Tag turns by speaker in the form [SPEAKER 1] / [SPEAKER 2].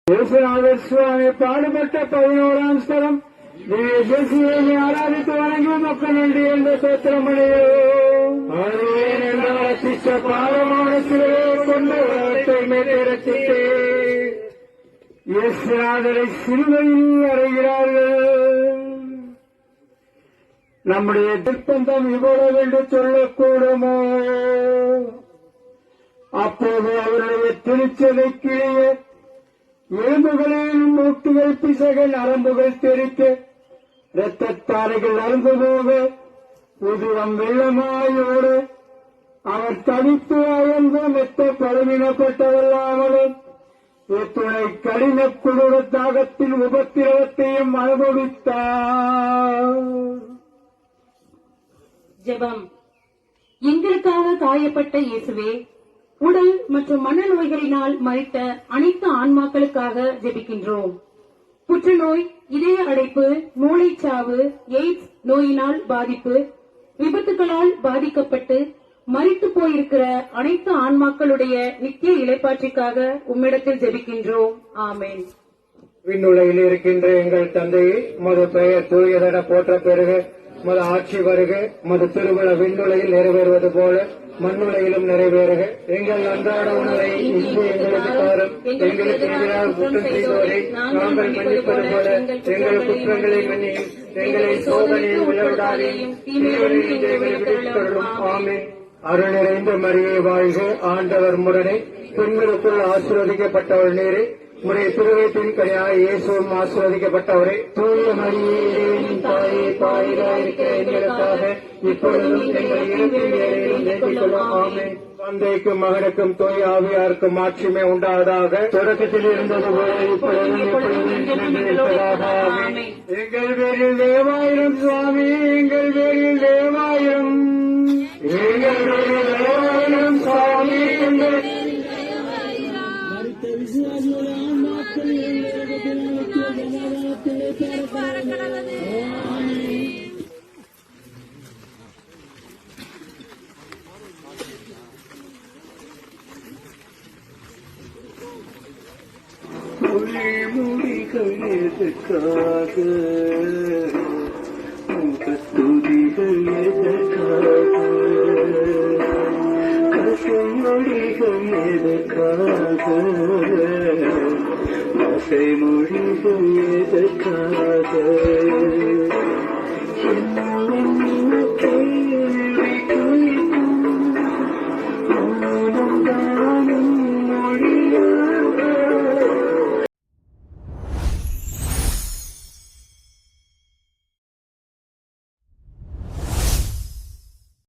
[SPEAKER 1] இயேசுநாதர் சுவாமி பாடுபட்ட 11ஆம் ஸ்தலம் தேசியை ஆராதித்து வணங்கி மக்கள் நன்றி என்ற சோத்திரமடையோ சிஷ்ட பாரமான சிலையை கொண்டு மேலிடத்திட்டே இயேசுநாதரை சிலுவையில் அறைகிறார்கள். நம்முடைய திருப்பந்தம் இவ்வளவு என்று சொல்லக்கூடுமோ? அப்போது அவருடைய திருச்சதைக்கு எலும்புகளில் மூட்டுகள் பிசைகள் நரம்புகள் தெரிக்க இரத்தத்தாரைகள் அருந்து போக உதிரம் வெள்ளமாயோடு அவர் தனித்து அயர்ந்து மெத்த பழமினப்பட்டதல்லாமலும் இத்துணை கடின குளிர தாகத்தின் உபத்திரவத்தையும் அனுபவித்தார்.
[SPEAKER 2] ஜெபம். எங்களுக்காக காயப்பட்ட இயேசுவே, உடல் மற்றும் மனநோய்களினால் மரித்த அனைத்து ஆன்மாக்களுக்காக ஜெபிக்கின்றோம். புற்றுநோய், இதய அடைப்பு, மூளைச்சாவு, எய்ட்ஸ் நோயினால் பாதிப்பு, விபத்துகளால் பாதிக்கப்பட்டு மரித்து போயிருக்கிற அனைத்து ஆன்மாக்களுடைய நித்திய இளைப்பாற்றிக்காக உம்மிடத்தில் ஜெபிக்கின்றோம். ஆமென்.
[SPEAKER 1] விண்ணுலகில் இருக்கின்ற எங்கள் தந்தையே, உமது பெயர் தூயதென போற்ற பெறுக. உமது ஆட்சி வருக. உமது திருவிழா விண்ணுலகில் நிறைவேறுவது போல மண்ணுலகிலும் நிறைவேறுக. எங்கள் அன்றாட உணவை இன்று எங்களுக்கு தாரும். எங்களுக்கு எதிராக குற்றம் செய்தோரை நாங்கள் மன்னிப்பது போல எங்கள் குற்றங்களை மன்னியும். எங்களை சோதனையில் விளைவிடாதையும் ஆமென். அருள் நிறைந்த மரியே வாழ்க, ஆண்டவர் முரணே, பெண்களுக்குள் ஆசீர்வதிக்கப்பட்டவள் நீரே, உடைய திருவயத்தின் கனியாக இயேசுவும் ஆசீர்வதிக்கப்பட்டவரே. தூய மரியே, தாயே, தாயிலாயிருக்கிற எங்களுக்காக இப்பொழுதும் எங்கள் இறப்பின் வேளையிலும் வேண்டிக் கொள்ளும். ஆமென். தந்தைக்கும் மகனுக்கும் தூய ஆவியாருக்கும் மாட்சிமை உண்டாவதாக. தொடக்கத்தில் இருந்தது போல இப்பொழுதும் எப்பொழுதும் இருப்பதாக. எங்கள் பேரில் தேவாயிரம் சுவாமி, எங்கள் பேரில் தேவாயிரம், எங்கள் பேரில் தேவாயிரம் சுவாமி. எங்கள் மொழிகள் எதற்காக, துதிகள் எதற்காக, கசைமொழிகள் எதற்காக, கசைமொழிகள் எதற்காக, கேள்வி குறிக்கும் மௌனம் தானும் மொழி